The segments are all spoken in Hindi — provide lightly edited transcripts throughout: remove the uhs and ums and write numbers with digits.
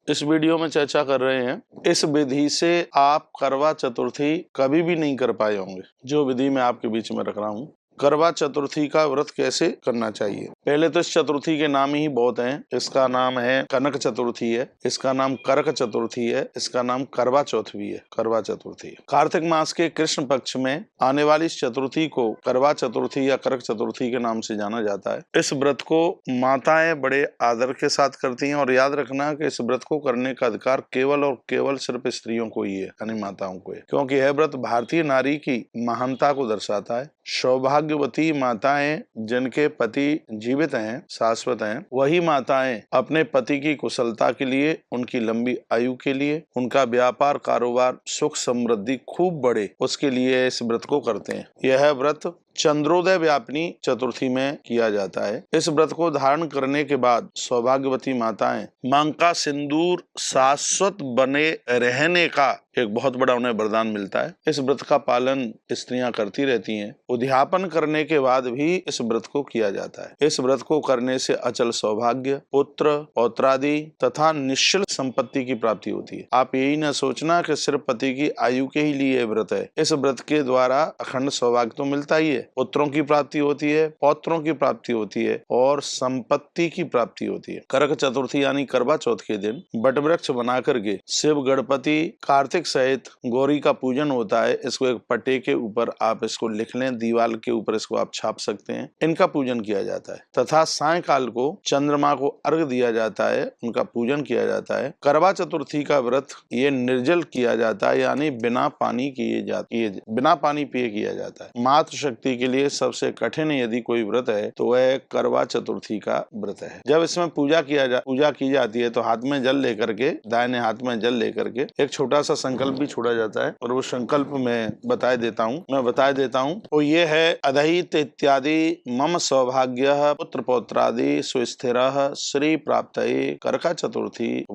इस वीडियो में चर्चा कर रहे हैं, इस विधि से आप करवा चतुर्थी कभी भी नहीं कर पाए होंगे। जो विधि मैं आपके बीच में रख रहा हूँ, करवा चतुर्थी का व्रत कैसे करना चाहिए। पहले तो इस चतुर्थी के नाम ही बहुत हैं। इसका नाम है कनक चतुर्थी है, इसका नाम करक चतुर्थी है, इसका नाम करवा चौथ भी है। करवा चतुर्थी कार्तिक मास के कृष्ण पक्ष में आने वाली इस चतुर्थी को करवा चतुर्थी या करक चतुर्थी के नाम से जाना जाता है। इस व्रत को माताएं बड़े आदर के साथ करती हैं और याद रखना कि इस व्रत को करने का अधिकार केवल और केवल सिर्फ स्त्रियों को ही है, यानी माताओं को है, क्योंकि यह व्रत भारतीय नारी की महानता को दर्शाता है। सौभाग्यवती माताएं जिनके पति जीवित हैं, शाश्वत हैं, वही माताएं अपने पति की कुशलता के लिए, उनकी लंबी आयु के लिए, उनका व्यापार कारोबार सुख समृद्धि खूब बढ़े, उसके लिए इस व्रत को करते हैं। यह व्रत चंद्रोदय व्यापिनी चतुर्थी में किया जाता है। इस व्रत को धारण करने के बाद सौभाग्यवती माताएं मांग का सिंदूर शाश्वत बने रहने का एक बहुत बड़ा उन्हें वरदान मिलता है। इस व्रत का पालन स्त्रियां करती रहती हैं। उद्यापन करने के बाद भी इस व्रत को किया जाता है। इस व्रत को करने से अचल सौभाग्य, पुत्र, पौत्रादि तथा निश्चल संपत्ति की प्राप्ति होती है। आप यही न सोचना कि सिर्फ पति की आयु के ही लिए व्रत है। इस व्रत के द्वारा अखंड सौभाग्य तो मिलता ही है, पुत्रों की प्राप्ति होती है, पौत्रों की प्राप्ति होती है और संपत्ति की प्राप्ति होती है। करक चतुर्थी यानी करवा चौथ के दिन बट वृक्ष बना करके शिव, गणपति, कार्तिक सहित गौरी का पूजन होता है। इसको एक पट्टे के ऊपर आप इसको लिख लें, दीवार के ऊपर इसको आप छाप सकते हैं। इनका पूजन किया जाता है तथा सायंकाल को चंद्रमा को अर्घ दिया जाता है, उनका पूजन किया जाता है। करवा चतुर्थी का व्रत ये निर्जल किया जाता है, यानी बिना पानी पिए किया जाता है। मातृशक्ति के लिए सबसे कठिन यदि कोई व्रत है तो वह करवा चतुर्थी का व्रत है। जब इसमें पूजा की जाती है तो हाथ में जल लेकर के, दाहिने हाथ में जल लेकर के एक छोटा सा संकल्प भी छोड़ा जाता है और वो संकल्प मैं बता देता हूँ। वो ये है, अदहित इत्यादि मम सौभाग्य पुत्र पौत्रादि सुस्थिर श्री प्राप्त करक चतुर्थी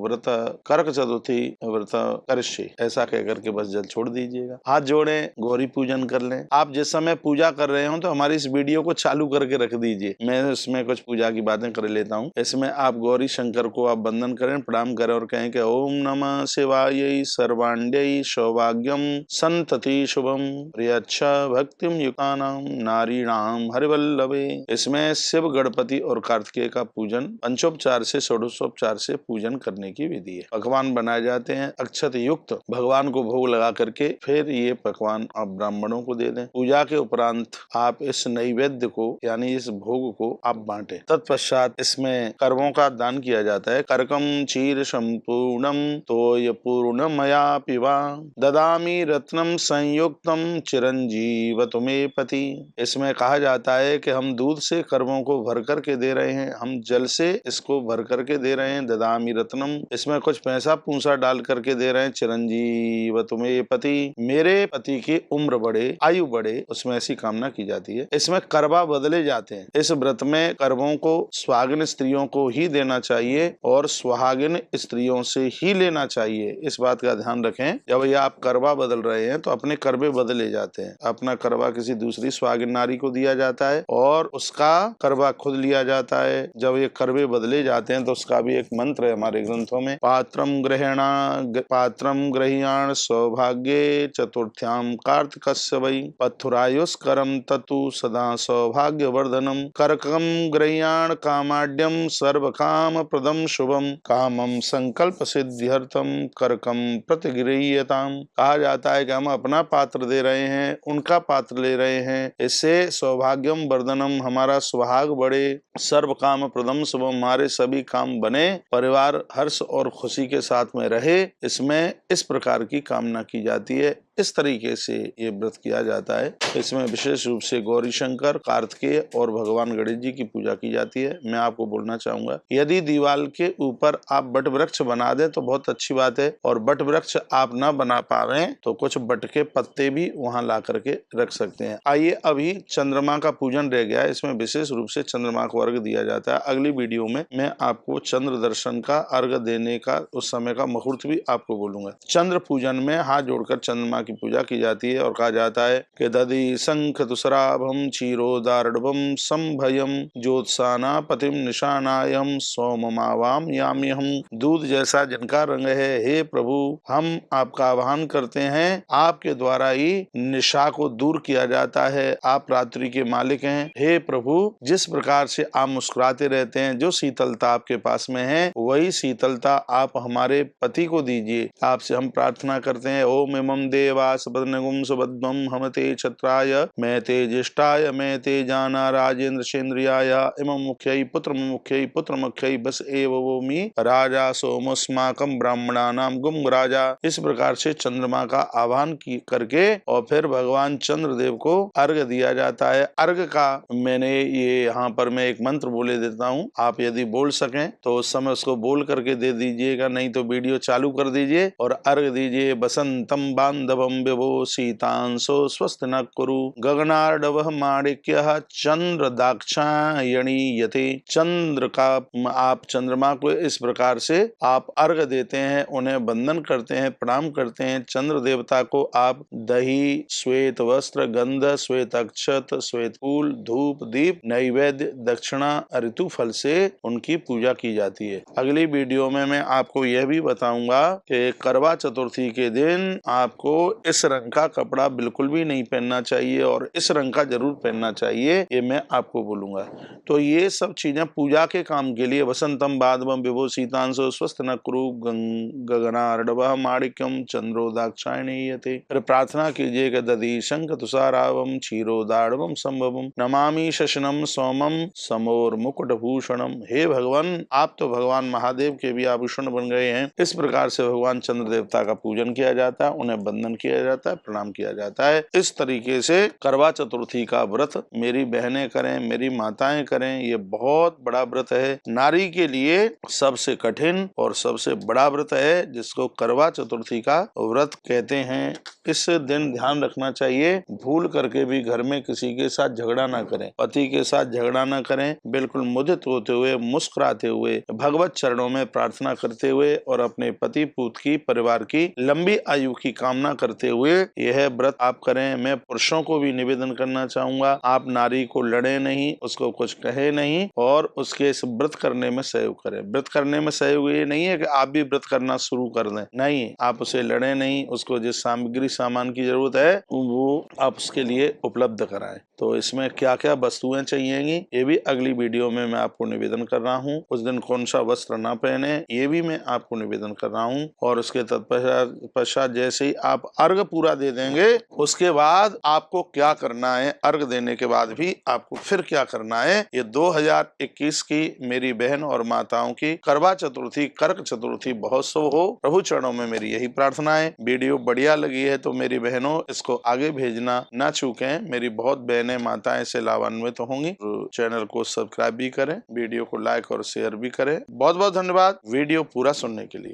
व्रत करिष्ये, ऐसा कह करके बस जल छोड़ दीजिएगा। हाथ जोड़े, गौरी पूजन कर लें। आप जिस समय पूजा कर रहे हो तो हमारी इस वीडियो को चालू करके रख दीजिए, मैं उसमें कुछ पूजा की बातें कर लेता हूँ। इसमें आप गौरी शंकर को आप वंदन करें, प्रणाम करें और कहें कि ओम नमः शिवाय सर्वाण्यै सौभाग्यम संतति शुभम प्रियच्छ भक्तिम युक्तानाम नारीणाम हरिवल्लभे। इसमें शिव, गणपति और कार्तिकेय का पूजन पंचोपचार से षोडशोपचार से पूजन करने की विधि है। पकवान बनाए जाते हैं अक्षत युक्त, भगवान को भोग लगा करके फिर ये पकवान आप ब्राह्मणों को दे दें। पूजा के उपरांत आप इस नैवेद्य को यानी इस भोग को आप बांटे। तत्पश्चात इसमें कर्मों का दान किया जाता है। करकम क्षीर संपूर्णम तोय पूर्णमया पिबा ददामी रत्नम संयुक्तम चिरंजीव तुम्हें पति। इसमें कहा जाता है कि हम दूध से कर्मों को भर करके दे रहे हैं, हम जल से इसको भर करके दे रहे हैं। ददामी रत्नम, इसमें कुछ पैसा पूंसा डाल करके दे रहे हैं। चिरंजीव तुम्हें पति, मेरे पति की उम्र बढ़े, आयु बढ़े, उसमें ऐसी कामना की जाती है। इसमें करवा बदले जाते हैं। इस व्रत में कर्मों को सुहागिन स्त्रियों को ही देना चाहिए और सुहागिन स्त्रियों से ही लेना चाहिए। इस बात का ध्यान रखें। जब ये आप करवा बदल रहे हैं तो अपने करवे बदले जाते हैं। अपना करवा किसी दूसरी सुहागिन नारी को दिया जाता है और उसका करवा खुद लिया जाता है। जब ये करवे बदले जाते हैं तो उसका भी एक मंत्र है हमारे ग्रंथों में, पात्रम गृह्याण सौभाग्ये चतुर्थ्याम कार्तिकस्य वै पथुरायुष्करम ततु सदा सौभाग्य वर्धनम करकम गृह्याण कामाड्यम सर्व काम प्रदम शुभम कामम संकल्प सिद्ध्यर्थम करकम प्रतिगृह्यताम। कहा जाता है कि हम अपना पात्र दे रहे हैं, उनका पात्र ले रहे हैं, इससे सौभाग्यम वर्धनम, हमारा सुहाग बढ़े, सर्व काम प्रदम शुभम, हमारे सभी काम बने, परिवार हर्ष और खुशी के साथ में रहे। इसमें इस प्रकार की कामना की जाती है। इस तरीके से ये व्रत किया जाता है। इसमें विशेष रूप से गौरी शंकर, कार्तिकेय और भगवान गणेश जी की पूजा की जाती है। मैं आपको बोलना चाहूंगा, यदि दीवार के ऊपर आप बट वृक्ष बना दें तो बहुत अच्छी बात है, और बट वृक्ष आप ना बना पावे तो कुछ बट के पत्ते भी वहां ला करके रख सकते हैं। आइए, अभी चंद्रमा का पूजन रह गया है, इसमें विशेष रूप से चंद्रमा को अर्घ दिया जाता है। अगली वीडियो में मैं आपको चंद्र दर्शन का, अर्घ देने का, उस समय का मुहूर्त भी आपको बोलूंगा। चंद्र पूजन में हाथ जोड़कर चंद्रमा की की पूजा की जाती है और कहा जाता है कि दधि शंख तुसराभम क्षीरोदार्णवम संभयम ज्योत्साना पतिम निशानायम सोममावाम याम्यहम। दूध जैसा जिनका रंग है, हे प्रभु हम आपका आह्वान करते हैं, आपके द्वारा ही निशा को दूर किया जाता है। आप रात्रि के मालिक हैं। हे प्रभु जिस प्रकार से आप मुस्कुराते रहते हैं, जो शीतलता आपके पास में है, वही शीतलता आप हमारे पति को दीजिए। आपसे हम प्रार्थना करते हैं, ओम इमं देवा सपद्नगुम सुबद्धम हमते छत्राय मैं ते ज्येष्ठाय मैं ते जाना राजेंद्र शेन्द्रियाय इमं मुख्यै पुत्र मुख्यै बस एव वोमि राजा सोमस्माकं ब्राह्मणानाम गुम राजा। इस प्रकार से चंद्रमा का आह्वान करके और फिर भगवान चंद्रदेव को अर्घ दिया जाता है। अर्घ का मैंने ये यहाँ पर मैं एक मंत्र बोले देता हूँ, आप यदि बोल सकें तो उस समय उसको बोल करके दे दीजिएगा, नहीं तो वीडियो चालू कर दीजिए और अर्घ दीजिए। बसंतम बांधवम विभो शीतांशो स्वस्थ न कुरु गगनार्डव माणिक्य चंद्र दाक्षायणी यते। चंद्र का आप चंद्रमा को इस प्रकार से आप अर्घ देते हैं, उन्हें वंदन करते हैं, प्रणाम करते हैं। चंद्र देवता को आप दही, श्वेत वस्त्र, गंध, श्वेत अक्षत, श्वेत फूल, धूप, दीप, नैवेद्य, दक्षिणा, ऋतु फल से उनकी पूजा की जाती है। अगली वीडियो में मैं आपको यह भी बताऊंगा कि करवा चतुर्थी के दिन आपको इस रंग का कपड़ा बिल्कुल भी नहीं पहनना चाहिए और इस रंग का जरूर पहनना चाहिए, ये मैं आपको बोलूंगा। तो ये सब चीजें पूजा के काम के लिए। वसंतम बाधवम विभो शीतांशो स्वस्थ न कुरु गगनार्णवः माणिक्यम चंद्रो दाक्षायणी यते। प्रार्थना कीजिए कि दधि शंख तुषारावम क्षीरोदार्णवम संभवम नमामि शशनम सोमम समोर मुकुट भूषणम। हे भगवान, आप तो भगवान महादेव के भी आभूषण बन गए हैं। इस प्रकार से भगवान चंद्र देवता का पूजन किया जाता है, उन्हें वंदन किया जाता है, प्रणाम किया जाता है। इस तरीके से करवा चतुर्थी का व्रत मेरी बहनें करें, मेरी माताएं करें। ये बहुत बड़ा व्रत है, नारी के लिए सबसे कठिन और सबसे बड़ा व्रत है, जिसको करवा चतुर्थी का व्रत कहते हैं। इस दिन ध्यान रखना चाहिए, भूल करके भी घर में किसी के साथ झगड़ा ना करें, पति के साथ झगड़ा ना करें। बिल्कुल मुदित होते हुए, मुस्कुराते हुए, भगवत चरणों में प्रार्थना करते हुए और अपने पति पुत्र की, परिवार की लंबी आयु की कामना करते हुए यह व्रत आप करें। मैं पुरुषों को भी निवेदन करना चाहूंगा, आप नारी को लड़े नहीं, उसको कुछ कहे नहीं और उसके इस व्रत करने में सहयोग करें। व्रत करने में सहयोग ये नहीं है कि आप भी व्रत करना शुरू कर दें, नहीं, आप उसे लड़े नहीं, उसको जिस सामान की जरूरत है वो आप उसके लिए उपलब्ध कराएं। तो इसमें क्या क्या वस्तुएं चाहिएंगी ये भी अगली वीडियो में मैं आपको निवेदन कर रहा हूँ। उस दिन कौन सा वस्त्र ना पहने ये भी मैं आपको निवेदन कर रहा हूँ। और उसके तत्पश्चात जैसे ही आप अर्घ पूरा दे देंगे, उसके बाद आपको क्या करना है, अर्घ देने के बाद भी आपको फिर क्या करना है, ये 2021 की मेरी बहन और माताओं की करवा चतुर्थी, कर्क चतुर्थी बहुत शुभ हो। प्रभु चरणों में मेरी यही प्रार्थना है। वीडियो बढ़िया लगी है तो मेरी बहनों इसको आगे भेजना ना चूकें। मेरी बहुत बहनें माताएं से लाभान्वित होंगी। तो चैनल को सब्सक्राइब भी करें, वीडियो को लाइक और शेयर भी करें। बहुत बहुत धन्यवाद वीडियो पूरा सुनने के लिए।